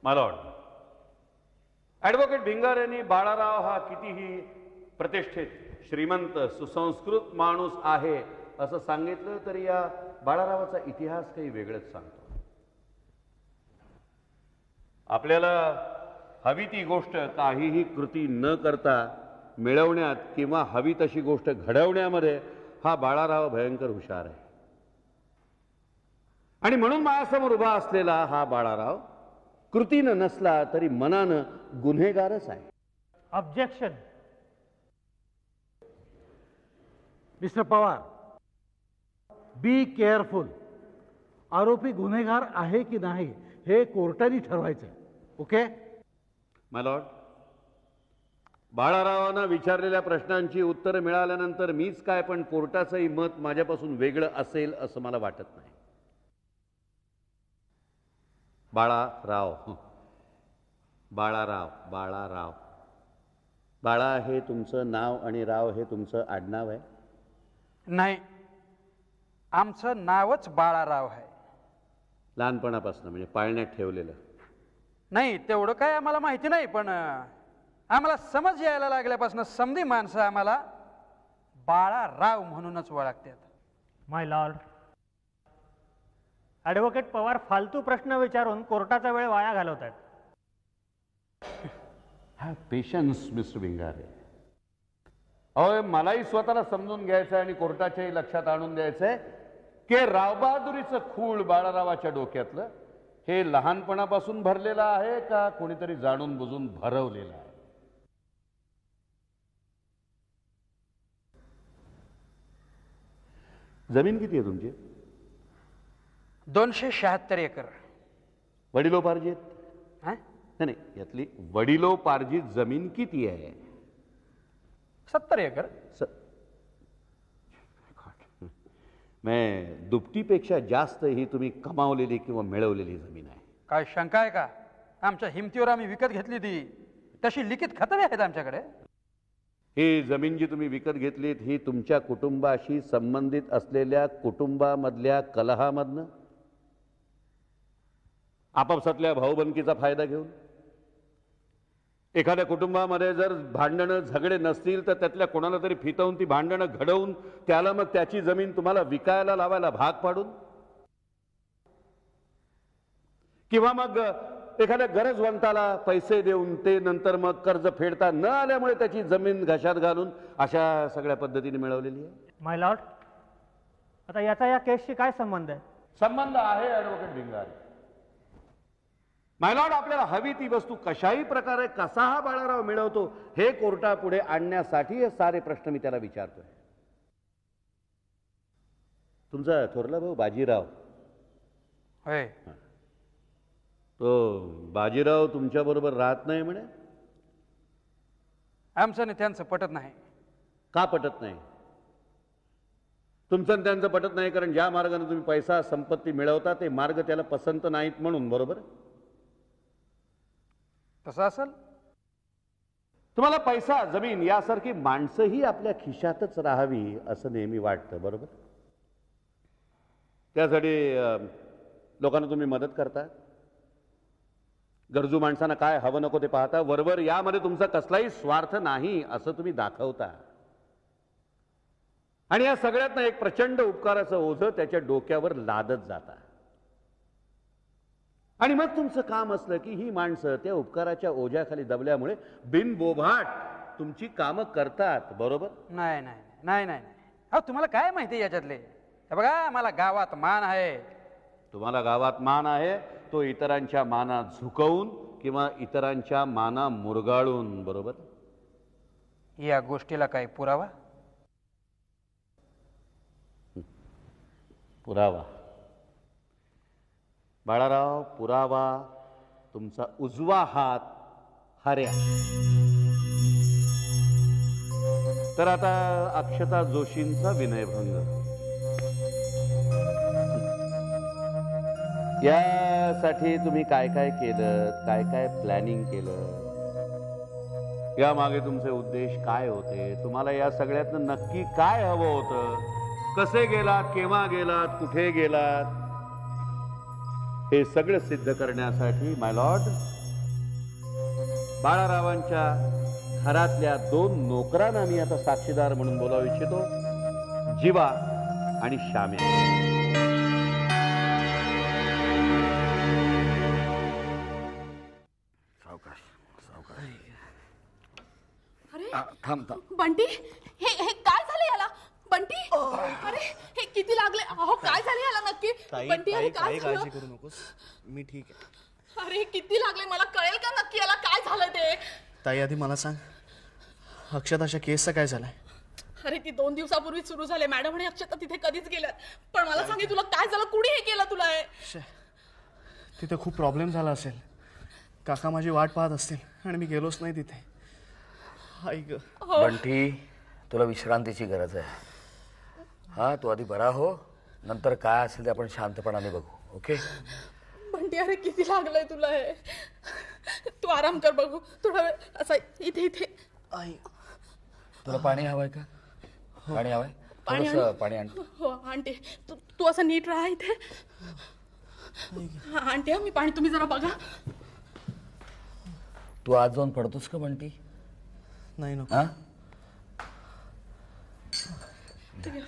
माय Lord, advocate Bhingar यांनी बाळाराव हा कितीही प्रतिष्ठित, श्रीमंत, सुसंस्कृत माणूस आहे असं सांगितलं तरी या बाळारावाचा इतिहास काही वेगळंच सांगतो. आपल्याला हवी ती गोष्ट काहीही कृती न करता मिळवण्यात किंवा हवी तशी गोष्ट घडवण्यामध्ये हा बाळाराव भयंकर हुशार आहे. आणि म्हणून माझ्यासमोर उभा असलेला हा बाळाराव कृतीनं नसला तरी मनानं गुन्हेगारच आहे. Objection. Mister Pawar, be careful. आरोपी गुन्हेगार आहे की नाही हे कोर्टाने ठरवायचं. ओके माय लॉर्ड, बाळारावांना विचारलेल्या प्रश्नांची उत्तरं मिळाल्यानंतर मीच काय पण कोर्टाचंही मत माझ्यापासून वेगळं असेल असं मला वाटत नाही. बाळाराव, बाळाराव, बाळाराव, बाळा हे तुमचं नाव आणि राव हे तुमचं आडनाव आहे? नाही, आमचं नावच बाळाराव आहे. लहानपणापासून म्हणजे पाळण्यात ठेवलेलं? नाही, तेवढं काय आम्हाला माहिती नाही, पण आम्हाला समज यायला लागल्यापासून समधी माणसं आम्हाला बाळाराव म्हणूनच ओळखतात. माय लॉर्ड, ॲडव्होकेट पवार फालतू प्रश्न विचारून कोर्टाचा वेळ वाया घालवतात. हा पेशन्स मिस्टर भिंगारे. अहो, मलाही स्वतःला समजून घ्यायचं आणि कोर्टाच्याही लक्षात आणून द्यायचंय की रावबहादुरीचं खूळ बाळारावाच्या डोक्यातलं हे लहानपणापासून भरलेलं आहे का कोणीतरी जाणून बुजून भरवलेलं आहे? जमीन किती आहे तुमची? 276 एकर. वडिलोपार्जित? हा? नाही, यातली वडिलोपार्जित जमीन किती आहे? 70 एकर. मैं दुपटीपेक्षा जास्त ही तुम्ही कमावलेली किंवा मिळवलेली जमीन आहे. काय शंका आहे का? आमच्या हिमतीवर आम्ही विकत घेतली ती तशी लिखित खतवे आहेत आमच्याकडे. ही जमीन जी तुम्ही विकत घेतलीत ही तुमच्या कुटुंबाशी संबंधित असलेल्या कुटुंबामधल्या कलहामधनं, आपापसातल्या भाऊबंदकीचा फायदा घेऊन, एखाद्या कुटुंबामध्ये जर भांडणं झगडे नसतील तर त्यातल्या कोणाला तरी फितवून ती भांडणं घडवून त्याला मग त्याची जमीन तुम्हाला विकायला लावायला भाग पाडून, किंवा मग एखाद्या गरजवंताला पैसे देऊन ते नंतर मग कर्ज फेडता न आल्यामुळे त्याची जमीन घशात घालून अशा सगळ्या पद्धतीने मिळवलेली आहे. माय लॉर्ड, आता याचा या केसशी काय संबंध आहे? संबंध आहे ॲडव्होकेट भिंगारे. माय लॉर्ड, आपल्याला हवी ती वस्तू कशाही प्रकारे कसा हा बाळाराव मिळवतो हे कोर्टापुढे आणण्यासाठी हे सारे प्रश्न मी त्याला विचारतोय. तुमचा थोरला भाऊ बाजीराव, होय, तो बाजीराव तुमच्याबरोबर राहत नाही म्हणे? आमचं आणि त्यांचं पटत नाही. का पटत नाही? तुमचं आणि त्यांचं पटत नाही कारण ज्या मार्गाने तुम्ही पैसा संपत्ती मिळवता ते मार्ग त्याला पसंत नाहीत म्हणून, बरोबर? तसं असेल. तुम्हाला पैसा, जमीन यासारखी माणसंही आपल्या खिशातच राहावी असं नेहमी वाटतं, बरोबर? त्यासाठी लोकांना तुम्ही मदत करता, गरजू माणसांना काय हवं नको ते पाहता, वरवर यामध्ये तुमचा कसलाही स्वार्थ नाही असं तुम्ही दाखवता. आणि या सगळ्यातनं एक प्रचंड उपकाराचं ओझं त्याच्या डोक्यावर लादत जाता. आणि मग तुमचं काम असलं की ही माणसं त्या उपकाराच्या ओझ्याखाली दबल्यामुळे बिनबोभाट तुमची कामं करतात, बरोबर? नाही नाही नाही नाही नाही. अहो, तुम्हाला काय माहिती याच्यातले? हे बघा, आम्हाला गावात मान आहे. तुम्हाला गावात मान आहे तो इतरांच्या माना झुकवून किंवा इतरांच्या माना मुरगाळून, बरोबर? या गोष्टीला काय पुरावा? पुरावा बाळाराव, पुरावा तुमचा उजवा हात हऱ्या. तर आता अक्षता जोशींचा विनयभंग. यासाठी तुम्ही काय काय केलं, काय काय प्लॅनिंग केलं, या मागे तुमचे उद्देश काय होते, तुम्हाला या सगळ्यातनं नक्की काय हवं होतं, कसे गेलात, केव्हा गेलात, कुठे गेलात, हे सगळं सिद्ध करण्यासाठी माय लॉर्ड बाळारावांच्या घरातल्या 2 नोकरांना मी आता साक्षीदार म्हणून बोलावू इच्छितो, जीवा आणि श्याम्या. सावकाश सावकाश. अरे थांब. बंटी, हे हे काय झालं याला? बंटी, अरे हे किती लागले? अहो काय झालं याला नक्की? बंटी, अरे काय झालं? काळजी करू नकोस, मी ठीक आहे. अरे किती लागले? मला कळेल का नक्की याला काय झालं ते? ताई आधी मला सांग, अक्षताच्या केसचं काय झालंय? अरे ती 2 दिवसापूर्वी सुरू झाले. मॅडम आणि अक्षता तिथे कधीच गेल्यात. पण मला सांगे तुला काय झालं? कुणी हे केलं तुला? हे तिथे खूप प्रॉब्लेम झाला असेल. काका माझी वाट पाहत असतील आणि मी गेलोच नाही तिथे. आई ग. बंटी, तुला विश्रांतीची गरज आहे. हा, तू आधी बरा हो, नंतर काय असेल ते आपण शांतपणाने बघू. ओके बंटी, अरे किती लागलंय तुला हे? तू आराम कर, बघू थोडा वेळ. असा इथे इथे. आई, तुला पाणी हवंय का? पाणी हवंय? पाणी थोडंसं पाणी आण. हो आंटी, तू असं नीट राहा इथे. हा आंटी, मी पाणी, तुम्ही जरा बघा. तू आज जाऊन पडतोस का बंटी? नाही नको. हा,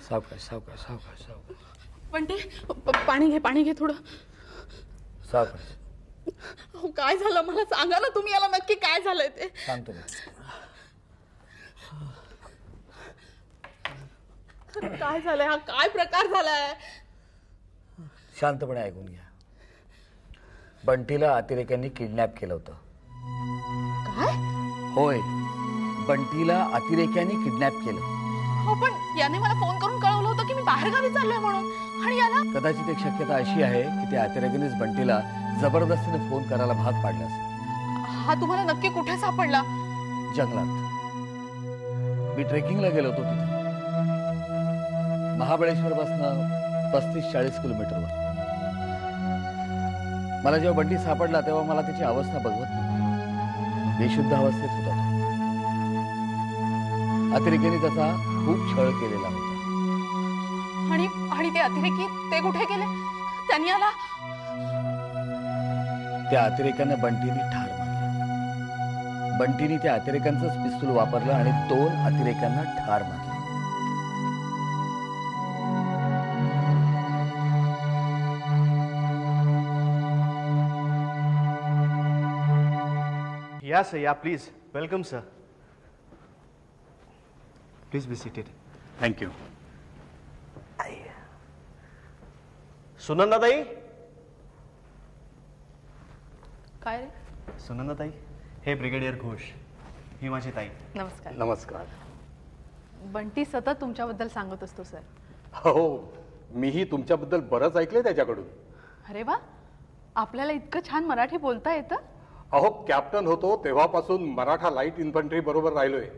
सावकाश सावकाश सावकाश सावकाश बंटी, पाणी घे थोडं. सावकाश. अहो काय झालं मला सांगा ना तुम्ही, याला नक्की काय झालंय ते? सांगतो मी. काय झालंय? हा काय प्रकार झालाय? शांतपणे ऐकून घ्या. बंटीला अतिरेक्यांनी किडनॅप केलं होतं. काय? होय, बंटीला अतिरेक्यांनी किडनॅप केलं. हो, पण याने मला फोन करून कळवलं होतं की मी बाहेरगावी चाललोय म्हणून. आणि याला कदाचित एक शक्यता अशी आहे की त्या अतिरेक्यांनीच बंटीला जबरदस्तीने फोन करायला भाग पाडला असेल. हा तुम्हाला नक्की कुठे सापडला? जंगलात. मी ट्रेकिंगला गेलो होतो तिथे, महाबळेश्वर पासून 35-40 किलोमीटरवर. मला जेव्हा बंटी सापडला तेव्हा मला त्याची अवस्था बघवत नव्हती. बेशुद्ध अवस्थेत होता तो. अतिरेक्यांनी त्याचा खूप छळ केलेला होता. आणि ते अतिरेकी ते कुठे गेले? त्यांनी याला त्या अतिरेक्याने बंटीनी ठार मारला. बंटीनी त्या अतिरेक्यांचंच पिस्तूल वापरलं आणि 2 अतिरेक्यांना ठार मारलं. या सर, या please. Welcome sir. Please be seated. Thank you. सुनंदाताई. काय रे? सुनंदाताई, हे ब्रिगेडियर घोष, ही माझी ताई. नमस्कार. नमस्कार. बंटी सतत तुमच्याबद्दल सांगत असतो सर. हो, मीही तुमच्याबद्दल बरंच ऐकलंय त्याच्याकडून. अरे वा, आपल्याला इतकं छान मराठी बोलता येतं? अहो, कॅप्टन होतो तेव्हापासून मराठा लाईट इन्फंट्री बरोबर राहिलोय.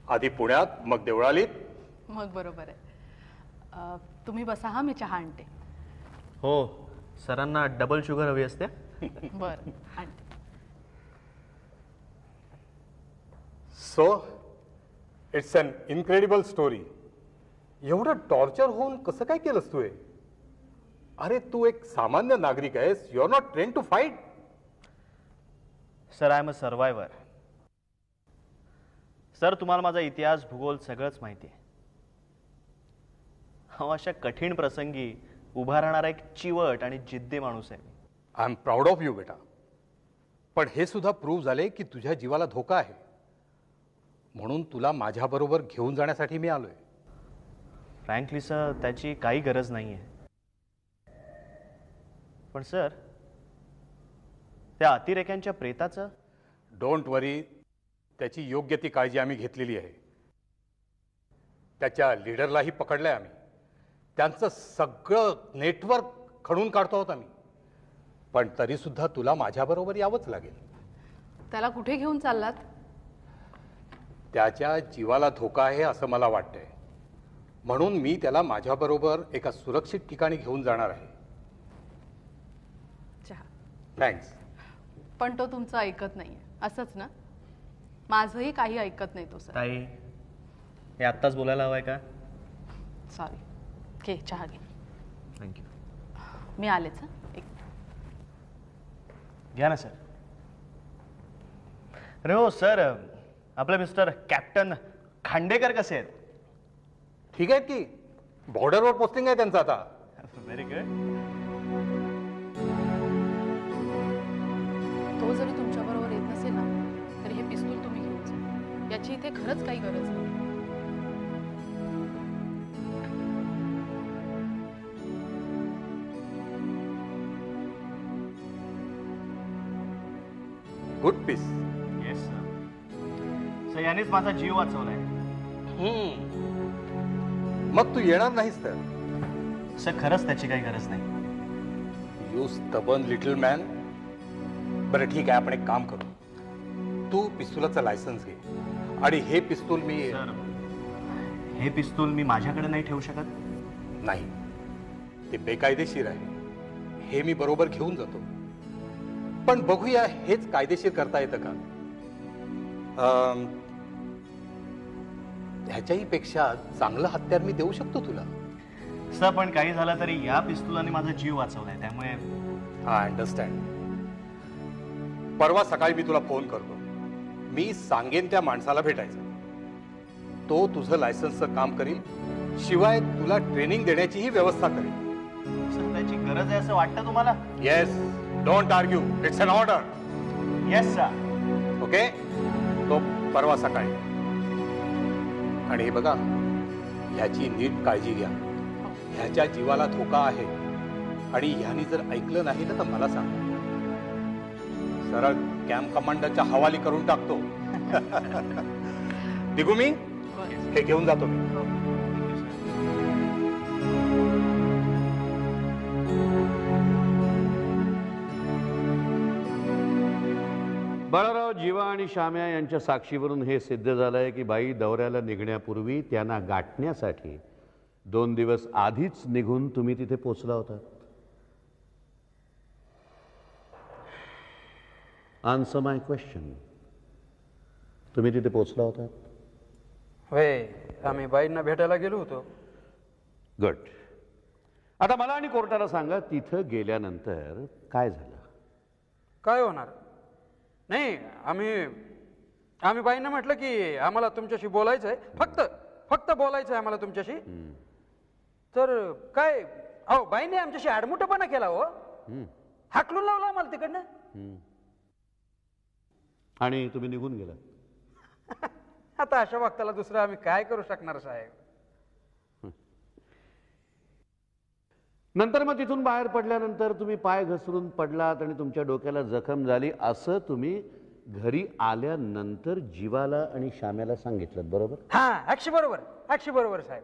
आधी पुण्यात, मग देवळालीत. मग बरोबर आहे. तुम्ही बसा, हा मी चहा आणते. हो, सरांना डबल शुगर हवी असते. बरं आणते. So it's an incredible story. एवढं टॉर्चर होऊन कसं काय केलंस तू हे? अरे तू एक सामान्य नागरिक आहेस. You are not train to fight. Sir, I am a survivor. Sir, तुम्हाला माझा इतिहास, भूगोल सगळंच माहिती आहे. अशा कठीण प्रसंगी उभा राहणारा एक चिवट आणि जिद्दी माणूस आहे मी. I am proud of you बेटा. पण हे सुद्धा प्रूव्ह झाले की तुझ्या जीवाला धोका आहे, म्हणून तुला माझ्याबरोबर घेऊन जाण्यासाठी मी आलोय. फ्रँकली सर, त्याची काही गरज नाही आहे. पण सर, त्या अतिरेक्यांच्या प्रेताचं? डोंट वरी, त्याची योग्य ती काळजी आम्ही घेतलेली आहे. त्याच्या लीडरलाही पकडलंय आम्ही. त्यांचं सगळं नेटवर्क खणून काढतो आहोत आम्ही. पण तरी सुद्धा तुला माझ्याबरोबर यावंच लागेल. त्याला कुठे घेऊन चाललात? त्याच्या जीवाला धोका आहे असं मला वाटतंय, म्हणून मी त्याला माझ्याबरोबर एका सुरक्षित ठिकाणी घेऊन जाणार आहे. चहा. थँक्स. पण तो तुमचं ऐकत नाहीये, असंच ना? माझंही काही ऐकत नाही तो सर. ताई, हे आत्ताच बोलायला हवंय का? सॉरी. घे चहा घे. थँक्यू. मी आलेच. एक घ्या ना सर. अरे हो सर, आपले मिस्टर कॅप्टन खांडेकर कसे आहेत? ठीक आहेत की, बॉर्डरवर पोस्टिंग आहे त्यांचं आता. Very good. तो जरी तुमच्या बरोबर येत नसेल ना तरी हे पिस्तूल तुम्ही घेऊन जा. याची इथे खरंच काही गरज नाही. Good piece. Yes sir. Sir यानेच माझा जीव वाचवलाय. मग तू येणार नाहीस तर? सर खरंच त्याची काही गरज नाही. You stubborn little man. बरं ठीक आहे, आपण एक काम करू. तू पिस्तुलाचं लायसन्स घे आणि हे पिस्तूल मी. सर हे पिस्तूल मी माझ्याकडे नाही ठेवू शकत. नाही, ते बेकायदेशीर आहे. हे मी बरोबर घेऊन जातो, पण बघूया हेच कायदेशीर करता येतं का. ह्याच्याही पेक्षा चांगलं हत्यार मी देऊ शकतो तुला. सर पण काही झालं तरी या पिस्तुलाने माझा जीव वाचवलाय, त्यामुळे. I understand. परवा सकाळी मी तुला फोन करतो. मी सांगेन त्या माणसाला भेटायचं. तो तुझं लायसन्सचं काम करील, शिवाय तुला ट्रेनिंग देण्याचीही व्यवस्था करेल. सर त्याची गरज आहे असं वाटतं तुम्हाला? Yes, don't argue, it's an order. Yes sir. Okay, तो परवा सकाळी. आणि हे बघा, ह्याची नीट काळजी घ्या. ह्याच्या जीवाला धोका आहे आणि ह्यानी जर ऐकलं नाही ना तर मला सांग. सरळ कॅम्प कमांडरच्या हवाली करून टाकतो. दिगू मी हे घेऊन जातो मी. बाळाराव, जीवा आणि श्याम्या यांच्या साक्षीवरून हे सिद्ध झालंय की बाई दौऱ्याला निघण्यापूर्वी त्यांना गाठण्यासाठी 2 दिवस आधीच निघून तुम्ही तिथे पोचला होता. आन्सर माय क्वेश्चन. तुम्ही तिथे पोचला होता? होय, आम्ही बाईंना भेटायला गेलो होतो. गुड. आता मला आणि कोर्टाला सांगा, तिथं गेल्यानंतर काय झालं? काय होणार नाही. आम्ही बाईंना म्हटलं की आम्हाला तुमच्याशी बोलायचं आहे, फक्त बोलायचं आहे आम्हाला तुमच्याशी. तर काय, अहो बाईंनी आमच्याशी आडमुठेपणा केला. हो, हाकलून लावला आम्हाला तिकडनं. आणि तुम्ही निघून गेला. आता अशा वक्ताला दुसरं आम्ही काय करू शकणार साहेब. नंतर मग तिथून बाहेर पडल्यानंतर तुम्ही पाय घसरून पडलात आणि तुमच्या डोक्याला जखम झाली, असं तुम्ही घरी आल्यानंतर जीवाला आणि श्याम्याला सांगितलं, बरोबर? हा, अक्षय बरोबर साहेब.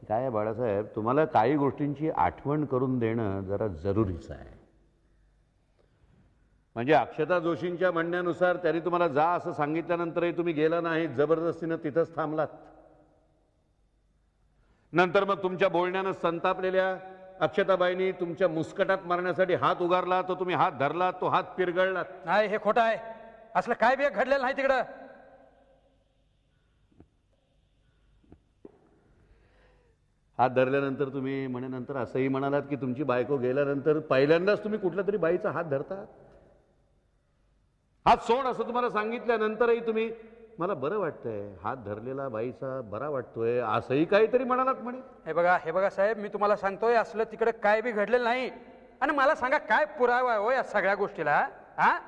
काय आहे बाळासाहेब, तुम्हाला काही गोष्टींची आठवण करून देणं जरा जरुरीचं आहे. म्हणजे अक्षता जोशींच्या म्हणण्यानुसार त्यांनी तुम्हाला जा असं सांगितल्यानंतरही तुम्ही गेला नाही, जबरदस्तीनं तिथंच थांबलात. नंतर मग तुमच्या बोलण्यानं संतापलेल्या अक्षताबाईंनी तुमच्या मुस्कटात मारण्यासाठी हात उगारला, तो तुम्ही हात धरला, तो हात पिरगळला. नाही, हे खोटं आहे. असलं काय बी घडलेलं नाही तिकडं. हात धरल्यानंतर तुम्ही म्हणेनंतर असंही म्हणालात की तुमची बायको गेल्यानंतर पहिल्यांदाच तुम्ही कुठल्या तरी बाईचा हात धरता. हात सोड असं तुम्हाला सांगितल्यानंतरही तुम्ही मला बरं वाटतंय, हात धरलेला बाईचा बरा वाटतोय, असंही काहीतरी म्हणालात म्हणे. हे बघा साहेब, मी तुम्हाला सांगतोय असलं तिकडे काय बी घडलेलं नाही. आणि मला सांगा काय पुरावा आहे हो या सगळ्या गोष्टीला? हा,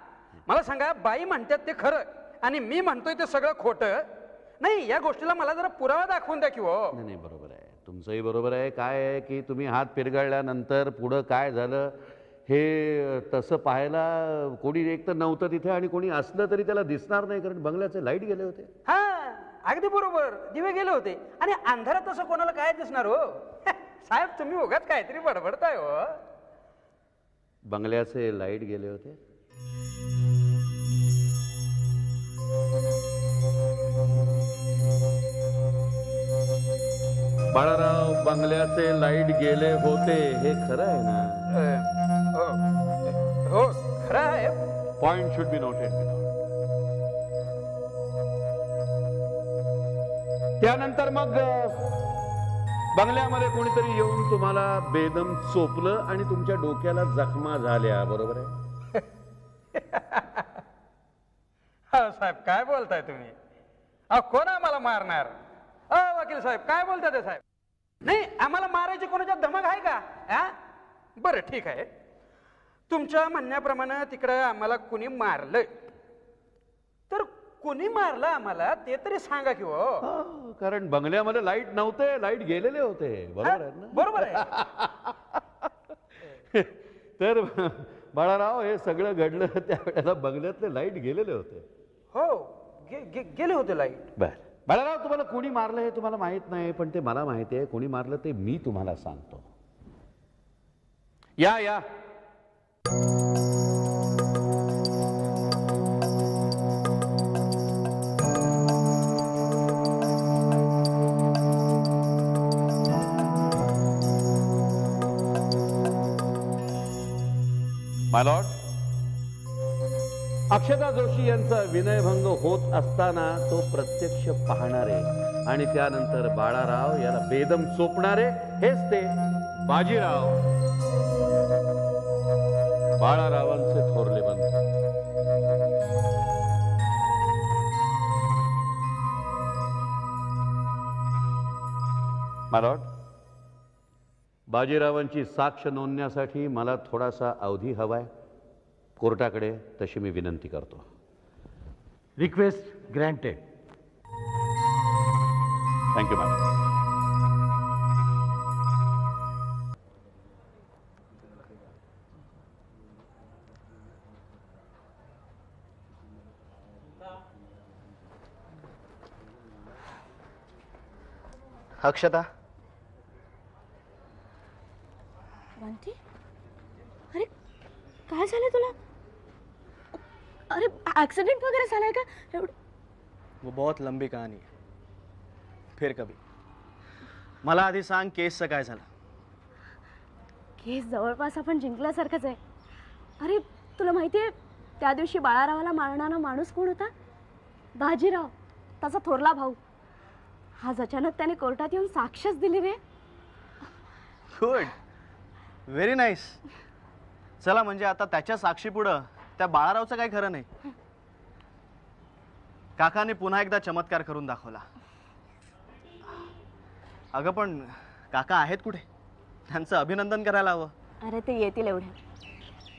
मला सांगा, बाई म्हणतात ते खरं आणि मी म्हणतोय ते सगळं खोटं. नाही, या गोष्टीला मला जरा पुरावा दाखवून द्या की हो. नाही, बरोबर आहे, तुमचंही बरोबर आहे. काय आहे की तुम्ही हात पिरगळल्यानंतर पुढं काय झालं हे तसं पाहायला कोणी एक तर नव्हतं तिथे आणि कोणी असलं तरी त्याला दिसणार नाही, कारण बंगल्याचे लाईट गेले होते. हा, अगदी बरोबर, दिवे गेले होते आणि अंधारात तसं कोणाला काय दिसणार हो. साहेब तुम्ही उगाच काहीतरी बडबडताय हो. बंगल्याचे लाईट गेले होते. बाळाराव, बंगल्याचे लाईट गेले होते हे खरं आहे ना? हो, खरं आहे. Point should be noted. त्यानंतर मग बंगल्यामध्ये कोणीतरी येऊन तुम्हाला बेदम चोपलं आणि तुमच्या डोक्याला जखमा झाल्या, बरोबर आहे? साहेब काय बोलताय तुम्ही? कोण आम्हाला मारणार? वकील साहेब काय बोलताय ते साहेब? नाही, आम्हाला मारायची कोणाच्या धमक आहे का? बरं ठीक आहे, तुमच्या म्हणण्याप्रमाणे तिकडं आम्हाला कुणी मारलंय, तर कुणी मारलं आम्हाला ते तरी सांगा की हो. कारण बंगल्यामध्ये लाईट नव्हते, लाईट गेलेले होते. बरोबर आहे ना? बरोबर आहे. तर बाळाराव, हे सगळं घडलं त्यावेळेला बंगल्यातले लाईट गेलेले होते. हो, गेले होते लाईट. बर बाळाराव, तुम्हाला कोणी मारलं हे तुम्हाला माहित नाही, पण ते मला माहिती आहे. कोणी मारलं ते मी तुम्हाला सांगतो. या या. माय लॉर्ड, अक्षता जोशी यांचा विनयभंग होत असताना तो प्रत्यक्ष पाहणारे आणि त्यानंतर बाळाराव याला बेदम चोपणारे हेच ते बाजीराव, बाळारावांचे थोरले बंधू. माय लॉर्ड, बाजीरावांची साक्ष नोंदण्यासाठी मला थोडासा अवधी हवाय. कोर्टाकडे तशी मी विनंती करतो. Request granted. Thank you madam. Akshata, Bunty, अरे काय झालं तुला? अरे ऍक्सिडेंट वगैरे झालाय का? वो बहुत लंबी कहानी है, फिर कभी. मला आधी सांग, केसचं काय झालं? केस जवळपास आपण जिंकल्यासारखंच आहे. अरे तुला माहितीये, त्या दिवशी बाळारावाला मारणारा माणूस कोण होता? बाजीराव, त्याचा थोरला भाऊ. आज अचानक त्याने कोर्टात येऊन साक्षच दिली रे. Good, very nice. चला, म्हणजे आता त्याच्या साक्षीपुढं त्या बाळारावचं काही खरं नाही. काकाने पुन्हा एकदा चमत्कार करून दाखवला. अगं पण काका आहेत कुठे? त्यांचं अभिनंदन करायला हवं. अरे ते येतील एवढे.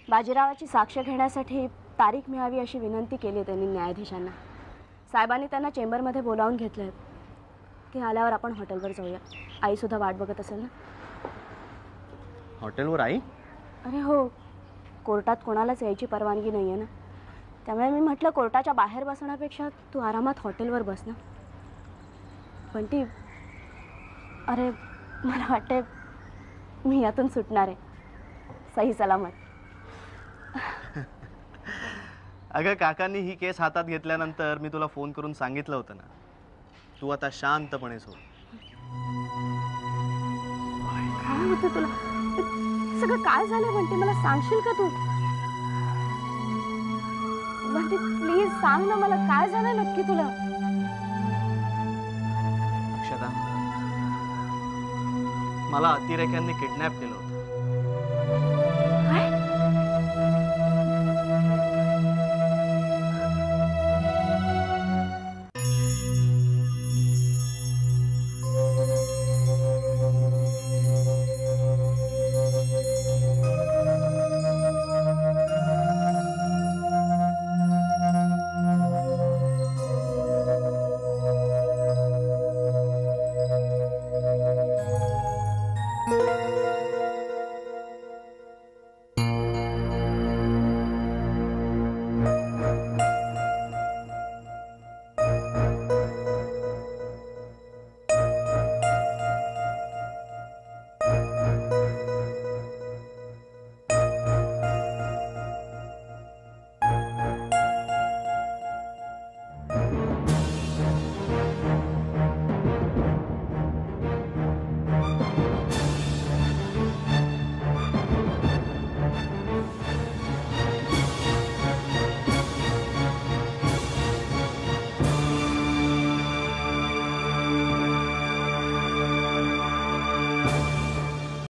बाजीरावाची साक्ष घेण्यासाठी तारीख मिळावी अशी विनंती केली त्यांनी न्यायाधीशांना. साहेबांनी त्यांना चेंबरमध्ये बोलावून घेतलं. ते आल्यावर आपण हॉटेलवर जाऊया. आईसुद्धा वाट बघत असेल ना. हॉटेलवर आई? अरे हो, कोर्टात कोणालाच यायची परवानगी नाही आहे ना. त्यामुळे मी म्हटलं कोर्टाच्या बाहेर बसण्यापेक्षा तू आरामात हॉटेलवर बस ना. पण ती, अरे मला वाटते मी यातून सुटणार आहे सही सलामत. अगं, काकांनी ही केस हातात घेतल्यानंतर मी तुला फोन करून सांगितलं होतं ना, तू आता शांतपणे सोड. काय होतं तुला? सगळं काय झालं म्हणते, मला सांगशील का तू? म्हणते प्लीज सांग ना मला, काय झालं नक्की तुला? अक्षता, मला अतिरेक्यांनी किडनॅप केलं होतं.